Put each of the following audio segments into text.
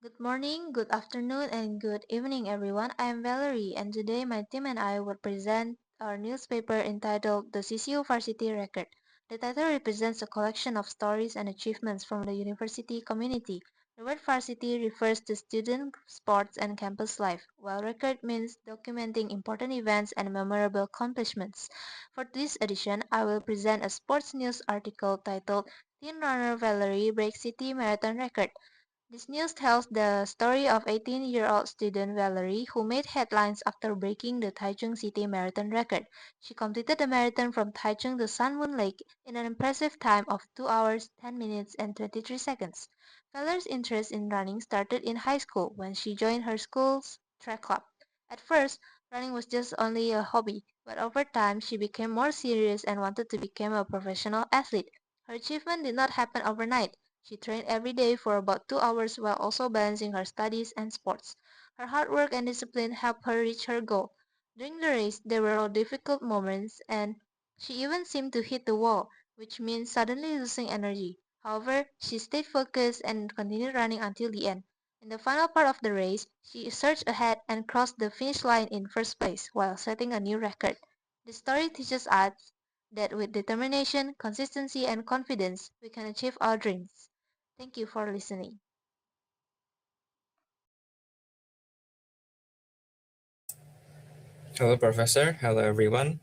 Good morning, good afternoon, and good evening, everyone. I am Valerie, and today my team and I will present our newspaper entitled the Ccu Varsity Record. The title represents a collection of stories and achievements from the university community. The word varsity refers to student, sports, and campus life, while record means documenting important events and memorable accomplishments. For this edition, I will present a sports news article titled Teen Runner Valerie Breaks City Marathon Record. This news tells the story of 18-year-old student Valerie who made headlines after breaking the Taichung City Marathon record. She completed the marathon from Taichung to Sun Moon Lake in an impressive time of 2 hours, 10 minutes, and 23 seconds. Valerie's interest in running started in high school when she joined her school's track club. At first, running was just only a hobby, but over time she became more serious and wanted to become a professional athlete. Her achievement did not happen overnight. She trained every day for about 2 hours while also balancing her studies and sports. Her hard work and discipline helped her reach her goal. During the race, there were difficult moments, and she even seemed to hit the wall, which means suddenly losing energy. However, she stayed focused and continued running until the end. In the final part of the race, she surged ahead and crossed the finish line in first place while setting a new record. The story teaches us that with determination, consistency, and confidence, we can achieve our dreams. Thank you for listening. Hello, Professor. Hello, everyone.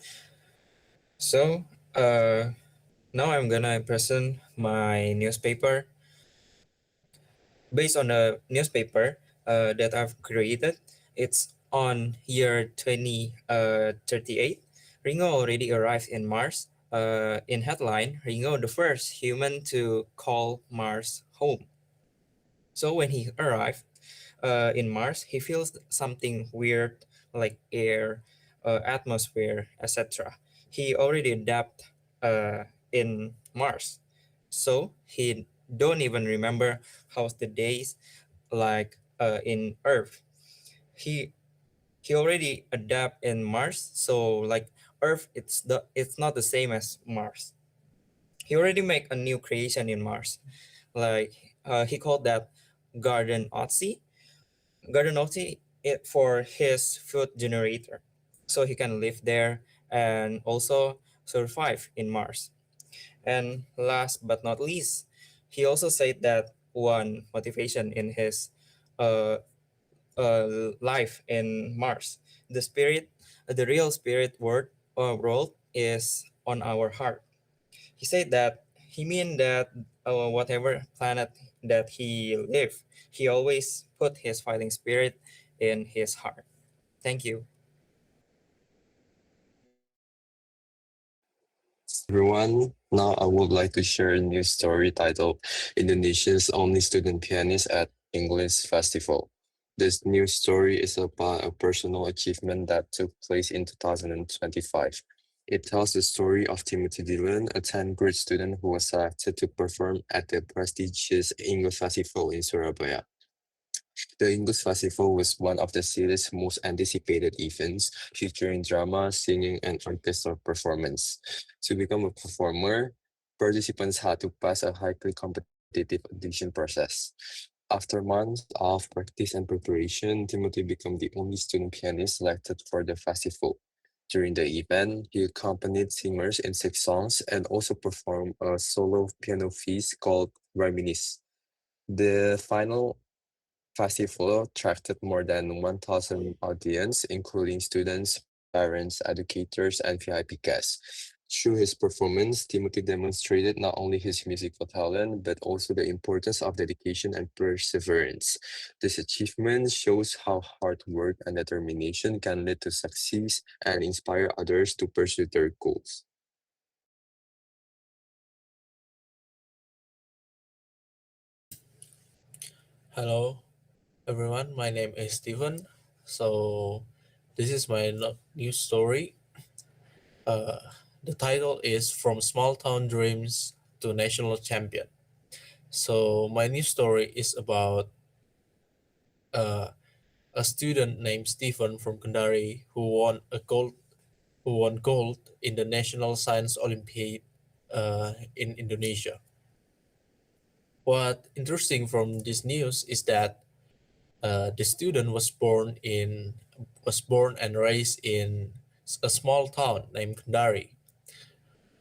So, uh, now I'm gonna present my newspaper based on a newspaper that I've created. It's on year 2038. Ringo already arrived in Mars. In headline, Ringo the first human to call Mars home. So when he arrived in Mars, he feels something weird like air, atmosphere, etc. He already adapt in Mars, so he don't even remember how's the days like in Earth. He he already adapt in Mars, so like Earth, it's not the same as Mars. He already make a new creation in Mars, like he called that Garden Otzi Gardenoti it for his food generator, so he can live there and also survive in Mars. And last but not least, he also said that one motivation in his uh, life in Mars, the spirit, the real spirit world is on our heart. He said that he mean that whatever planet that he live, he always put his fighting spirit in his heart. Thank you. Everyone, now I would like to share a new story titled Indonesia's Only Student Pianist at English Festival. This new story is about a personal achievement that took place in 2025. It tells the story of Timothy Dillon, a 10th grade student who was selected to perform at the prestigious English Festival in Surabaya. The English Festival was one of the city's most anticipated events, featuring drama, singing, and orchestral performance. To become a performer, participants had to pass a highly competitive audition process. After months of practice and preparation, Timothy became the only student pianist selected for the festival. During the event, he accompanied singers in 6 songs and also performed a solo piano piece called Reminisce. The final festival attracted more than 1,000 audience, including students, parents, educators, and VIP guests. Through his performance, Timothy demonstrated not only his musical talent, but also the importance of dedication and perseverance. This achievement shows how hard work and determination can lead to success and inspire others to pursue their goals. Hello, everyone. My name is Steven. So, this is my news story. Uh, the title is From Small Town Dreams to National Champion. So, my news story is about uh, a student named Stephen from Kendari who won gold in the National Science Olympiad in Indonesia. What interesting from this news is that The student was born and raised in a small town named Kendari,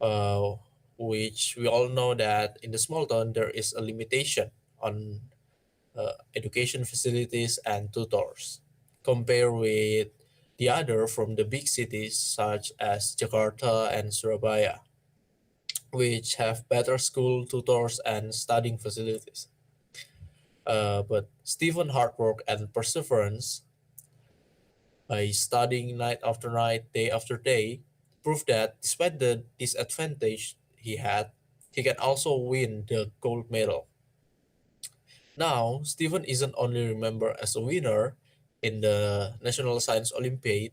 uh, which we all know that in the small town there is a limitation on education facilities and tutors, compared with the other from the big cities such as Jakarta and Surabaya, which have better school tutors and studying facilities. But Stephen hard work and perseverance by studying night after night, day after day, proved that despite the disadvantage he had, he can also win the gold medal. Now, Stephen isn't only remembered as a winner in the National Science Olympiad,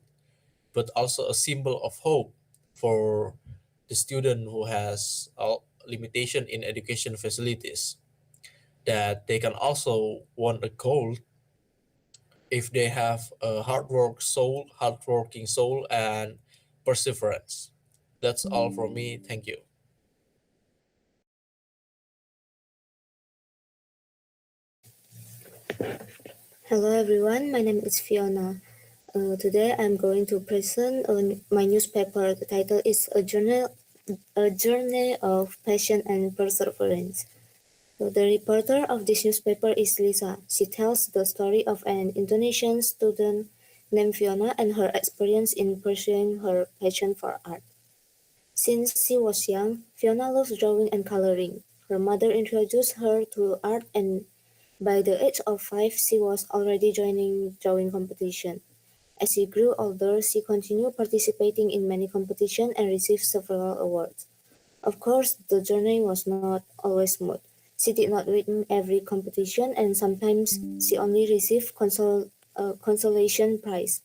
but also a symbol of hope for the student who has a limitation in education facilities, that they can also win a gold if they have a hardworking soul, and perseverance. That's all from me. Thank you. Hello everyone, my name is Fiona. Today I'm going to present my newspaper. The title is A Journey of Passion and Perseverance. So the reporter of this newspaper is Lisa. She tells the story of an Indonesian student named Fiona and her experience in pursuing her passion for art. Since she was young, Fiona loves drawing and coloring. Her mother introduced her to art, and by the age of 5 she was already joining drawing competition. As she grew older, she continued participating in many competitions and received several awards. Of course, the journey was not always smooth. She did not win every competition, and sometimes she only received consolation prize.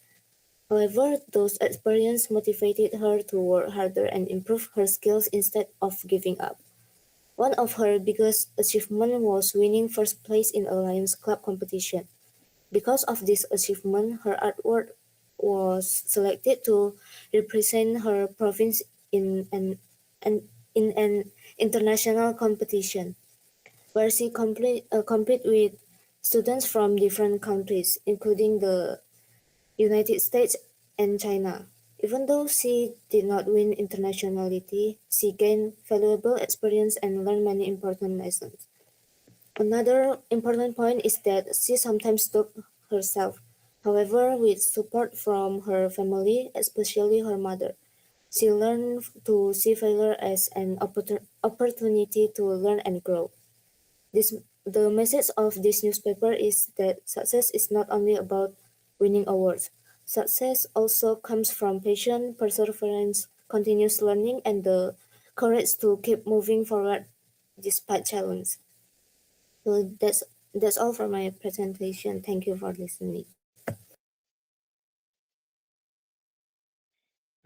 However, those experiences motivated her to work harder and improve her skills instead of giving up. One of her biggest achievements was winning first place in a Lions Club competition. Because of this achievement, her artwork was selected to represent her province in an international competition, where she compete with students from different countries, including the United States and China. Even though she did not win internationality, she gained valuable experience and learned many important lessons. Another important point is that she sometimes doubted herself. However, with support from her family, especially her mother, she learned to see failure as an opportunity to learn and grow. The message of this newspaper is that success is not only about winning awards. Success also comes from passion, perseverance, continuous learning, and the courage to keep moving forward despite challenge. So that's all for my presentation. Thank you for listening.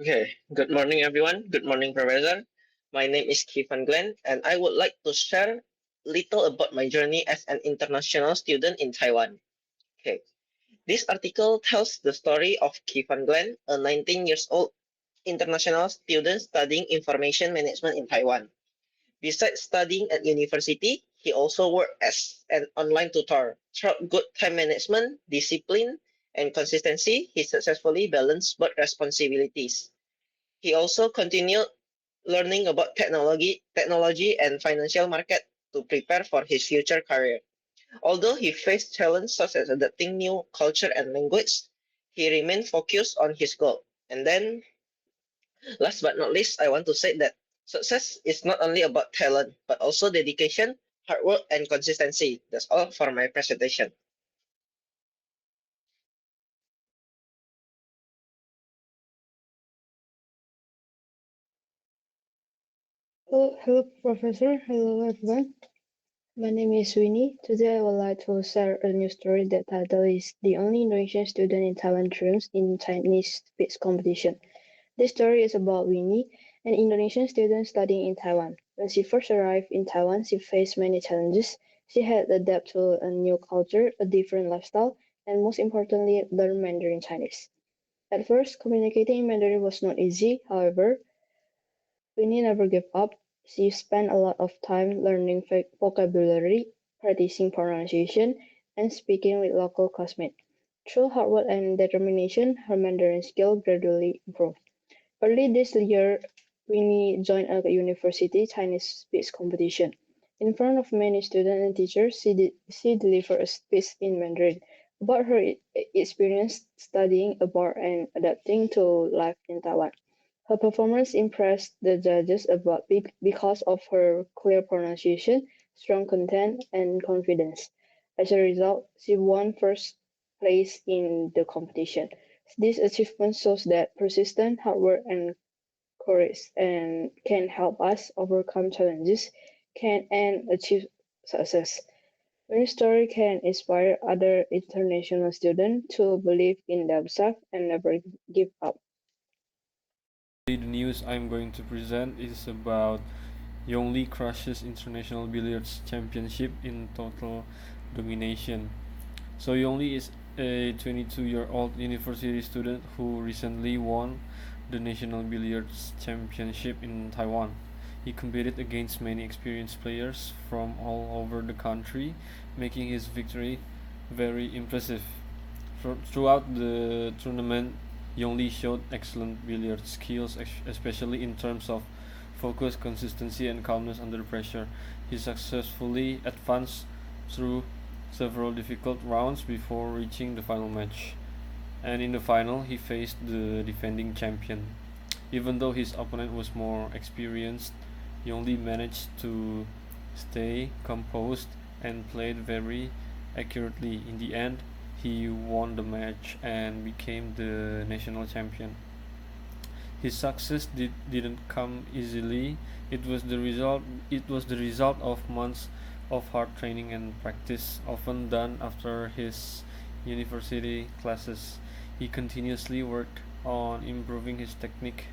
Okay, good morning, everyone. Good morning, Professor. My name is Kifan Glenn, and I would like to share little about my journey as an international student in Taiwan. Okay, this article tells the story of Kifan Glenn, a 19 years old international student studying information management in Taiwan. Besides studying at university, he also worked as an online tutor. Through good time management, discipline, and consistency, he successfully balanced both responsibilities. He also continued learning about technology and financial market to prepare for his future career. Although he faced challenges such as adapting new culture and language, he remained focused on his goal. And then, last but not least, I want to say that success is not only about talent, but also dedication, hard work, and consistency. That's all for my presentation. Hello, Professor. Hello, everyone. My name is Winnie. Today, I would like to share a new story. The title is "The Only Indonesian Student in Taiwan Dreams in Chinese Speech Competition." This story is about Winnie, an Indonesian student studying in Taiwan. When she first arrived in Taiwan, she faced many challenges. She had to adapt to a new culture, a different lifestyle, and most importantly, learn Mandarin Chinese. At first, communicating in Mandarin was not easy. However, Winnie never gave up. She spent a lot of time learning vocabulary, practicing pronunciation, and speaking with local classmates. Through hard work and determination, her Mandarin skill gradually improved. Early this year, Winnie joined a university Chinese speech competition. In front of many students and teachers, she delivered a speech in Mandarin about her experience studying abroad and adapting to life in Taiwan. Her performance impressed the judges because of her clear pronunciation, strong content, and confidence. As a result, she won first place in the competition. This achievement shows that persistent hard work and courage can help us overcome challenges and achieve success. Your story can inspire other international students to believe in themselves and never give up. The news I'm going to present is about Yongli crushes International Billiards Championship in total domination. So Yongli is a 22-year-old university student who recently won the National Billiards Championship in Taiwan. He competed against many experienced players from all over the country, making his victory very impressive. Throughout the tournament, Yongli showed excellent billiard skills, especially in terms of focus, consistency, and calmness under pressure. He successfully advanced through several difficult rounds before reaching the final match. And in the final, he faced the defending champion. Even though his opponent was more experienced, Yongli managed to stay composed and played very accurately. In the end, he won the match and became the national champion. His success didn't come easily. It was the result of months of hard training and practice, often done after his university classes. He continuously worked on improving his technique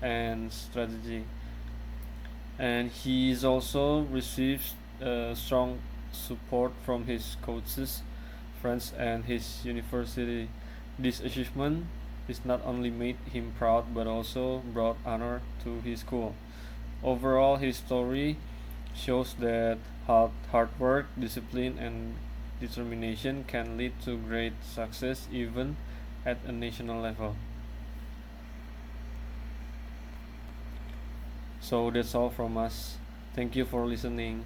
and strategy, and he's also received strong support from his coaches, friends, and his university. This achievement is not only made him proud but also brought honor to his school. Overall, his story shows that hard work, discipline, and determination can lead to great success even at a national level. So that's all from us. Thank you for listening.